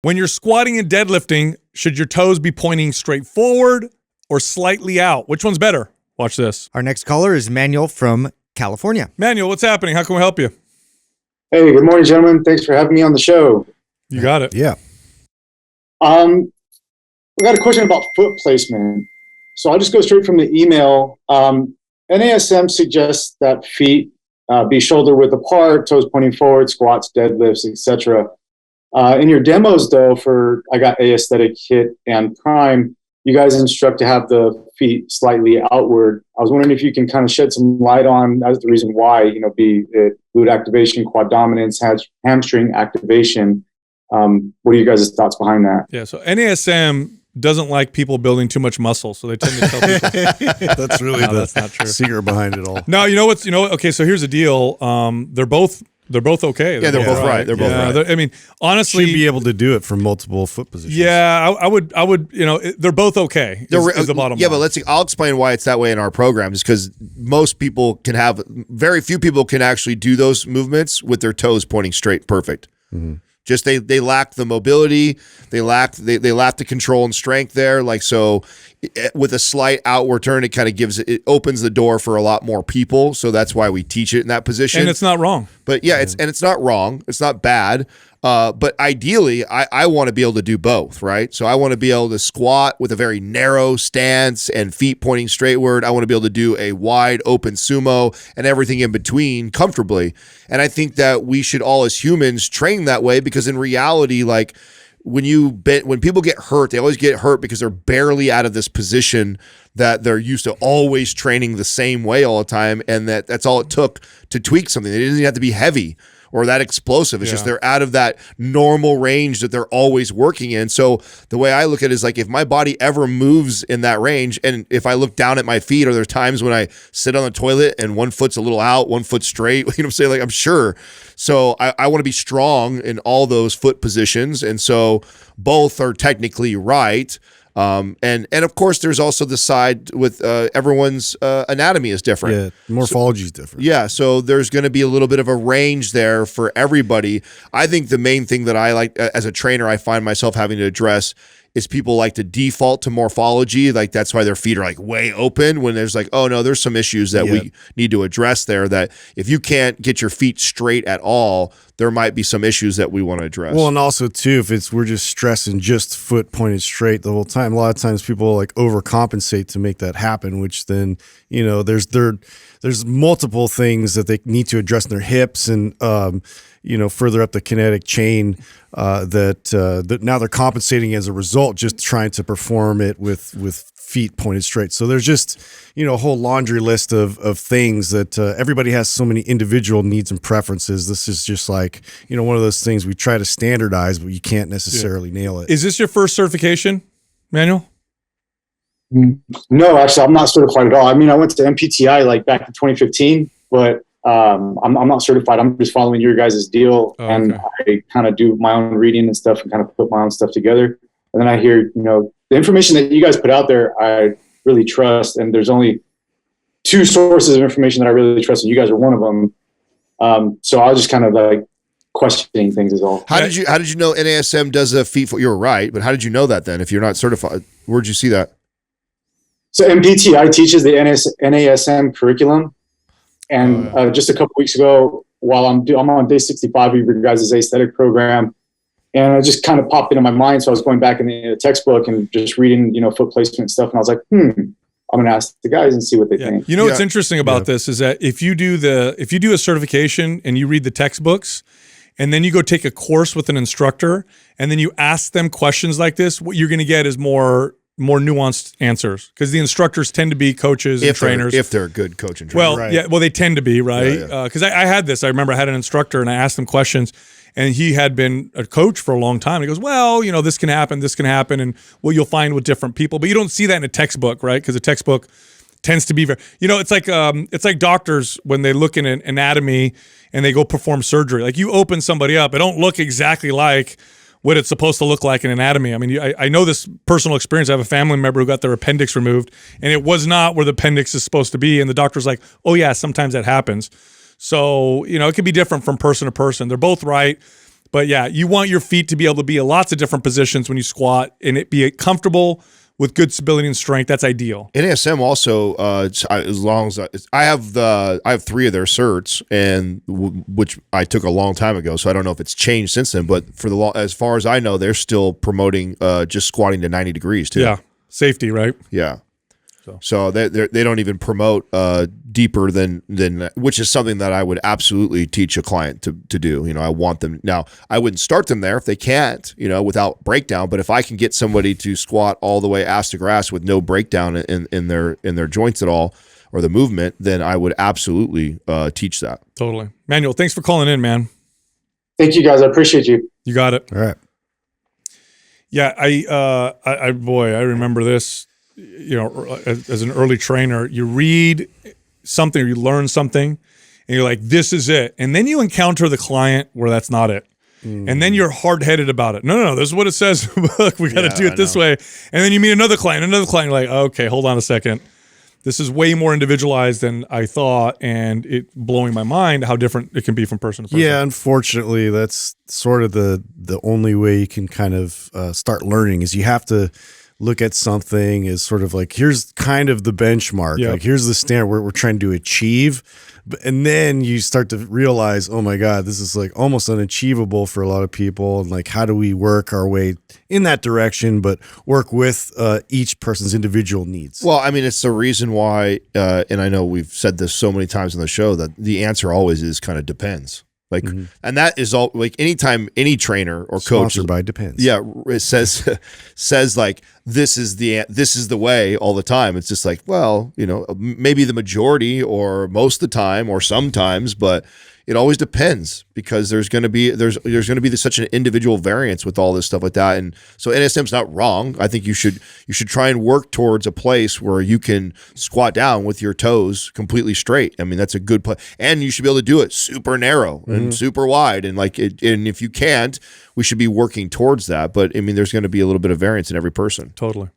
When you're squatting and deadlifting, should your toes be pointing straight forward or slightly out? Which one's better? Watch this. Our next caller is Manuel from California. Manuel, what's happening? How can we help you? Hey, good morning, gentlemen. Thanks for having me on the show. You got it. Yeah. We got a question about foot placement. So I'll just go straight from the email. NASM suggests that feet be shoulder width apart, toes pointing forward, squats, deadlifts, etc. In your demos, though, I got Aesthetic, HIIT, and Prime, you guys instruct to have the feet slightly outward. I was wondering if you can kind of shed some light on that's the reason why, be it glute activation, quad dominance, hamstring activation. What are you guys' thoughts behind that? Yeah, so NASM doesn't like people building too much muscle, so they tend to tell people. That's really that's not true. Secret behind it all. No, okay, so here's the deal. They're both okay. Yeah, they're both right. They're both right. I mean, honestly, should be able to do it from multiple foot positions. Yeah, I would. They're both okay. Is the bottom line. But I'll explain why it's that way in our program. Is because very few people can actually do those movements with their toes pointing straight, perfect. Mm-hmm. Just they lack the mobility, they lack the control and strength there. So with a slight outward turn, it opens the door for a lot more people. So that's why we teach it in that position. And it's not wrong. But yeah, it's not wrong. It's not bad. But ideally, I want to be able to do both, right? So I want to be able to squat with a very narrow stance and feet pointing straightward. I want to be able to do a wide open sumo and everything in between comfortably. And I think that we should all as humans train that way, because in reality, when people get hurt, they always get hurt because they're barely out of this position that they're used to always training the same way all the time. And that's all it took to tweak something. It doesn't have to be heavy or that explosive. It's just they're out of that normal range that they're always working in. So the way I look at it is if my body ever moves in that range, and if I look down at my feet, or there's times when I sit on the toilet and one foot's a little out, one foot straight, I'm saying? I'm sure. So I want to be strong in all those foot positions. And so both are technically right. And of course, there's also the side with everyone's anatomy is different. Yeah, morphology is different. Yeah, so there's going to be a little bit of a range there for everybody. I think the main thing that I like as a trainer, I find myself having to address is people like to default to morphology. That's why their feet are way open, when there's oh no, there's some issues that we need to address there, that if you can't get your feet straight at all, there might be some issues that we want to address. Well, and also too, if we're just stressing just foot pointed straight the whole time, a lot of times people overcompensate to make that happen, which then, there's multiple things that they need to address in their hips and, further up the kinetic chain, that now they're compensating as a result, just trying to perform it with feet pointed straight. So there's just, a whole laundry list of things that everybody has so many individual needs and preferences. This is just one of those things we try to standardize, but you can't necessarily nail it. Is this your first certification, Manuel? No, actually, I'm not certified at all. I mean, I went to MPTI back in 2015, but I'm not certified. I'm just following your guys' deal, and I kind of do my own reading and stuff and kind of put my own stuff together. And then I hear, the information that you guys put out there, I really trust. And there's only two sources of information that I really trust, and you guys are one of them. So I was just kind of questioning things is all. How did you know NASM does a feet? You're right, but how did you know that then? If you're not certified, where'd you see that? So MPTI teaches the NASM curriculum. And just a couple weeks ago, while I'm on day 65 of your guys' aesthetic program, and it just kind of popped into my mind. So I was going back in the textbook and just reading, foot placement stuff. And I was like, I'm going to ask the guys and see what they think. What's interesting about this is that if you do a certification and you read the textbooks, and then you go take a course with an instructor, and then you ask them questions like this, what you're going to get is more nuanced answers, because the instructors tend to be coaches and trainers. If they're a good coach and trainer. Well, they tend to be, right? Because I had this. I remember I had an instructor, and I asked him questions, and he had been a coach for a long time. He goes, well, this can happen, and you'll find with different people. But you don't see that in a textbook, right? Because a textbook tends to be very, it's like doctors when they look in an anatomy and they go perform surgery. You open somebody up, it don't look exactly like what it's supposed to look like in anatomy. I mean, I know this personal experience. I have a family member who got their appendix removed, and it was not where the appendix is supposed to be. And the doctor's like, oh yeah, sometimes that happens. So, it could be different from person to person. They're both right. But yeah, you want your feet to be able to be in lots of different positions when you squat and it be comfortable with good stability and strength. That's ideal. NASM also, as long as I have 3 of their certs, and which I took a long time ago, so I don't know if it's changed since then. But as far as I know, they're still promoting just squatting to 90 degrees too. Yeah, safety, right? Yeah. So they don't even promote deeper than which is something that I would absolutely teach a client to do. I want them. Now, I wouldn't start them there if they can't, without breakdown. But if I can get somebody to squat all the way ass to grass with no breakdown in their joints at all or the movement, then I would absolutely teach that. Totally. Manuel, thanks for calling in, man. Thank you, guys. I appreciate you. You got it. All right. Yeah, I remember this. As an early trainer, you read something or you learn something and you're like, this is it. And then you encounter the client where that's not it. And then you're hard-headed about it. No, this is what it says. Look, we got to do it this way. And then you meet another client, you're like, okay, hold on a second. This is way more individualized than I thought, and it blowing my mind how different it can be from person to person. Yeah, unfortunately, that's sort of the only way you can kind of start learning is you have to look at something as sort of like, here's kind of the benchmark. Yep. Like, here's the standard we're trying to achieve. And then you start to realize, oh my God, this is like almost unachievable for a lot of people. And like, how do we work our way in that direction, but work with each person's individual needs? Well, I mean, it's the reason why, and I know we've said this so many times on the show, that the answer always is kind of depends. Like, and that is all. Like, anytime any trainer or coach, sponsored by Depends. Yeah, it says like this is the way all the time. It's just like, well, maybe the majority or most of the time or sometimes, but it always depends because there's going to be such an individual variance with all this stuff like that. And so NASM's not wrong. I think you should try and work towards a place where you can squat down with your toes completely straight. I mean, that's a good place, and you should be able to do it super narrow and super wide. And and if you can't, we should be working towards that. But I mean, there's going to be a little bit of variance in every person. Totally.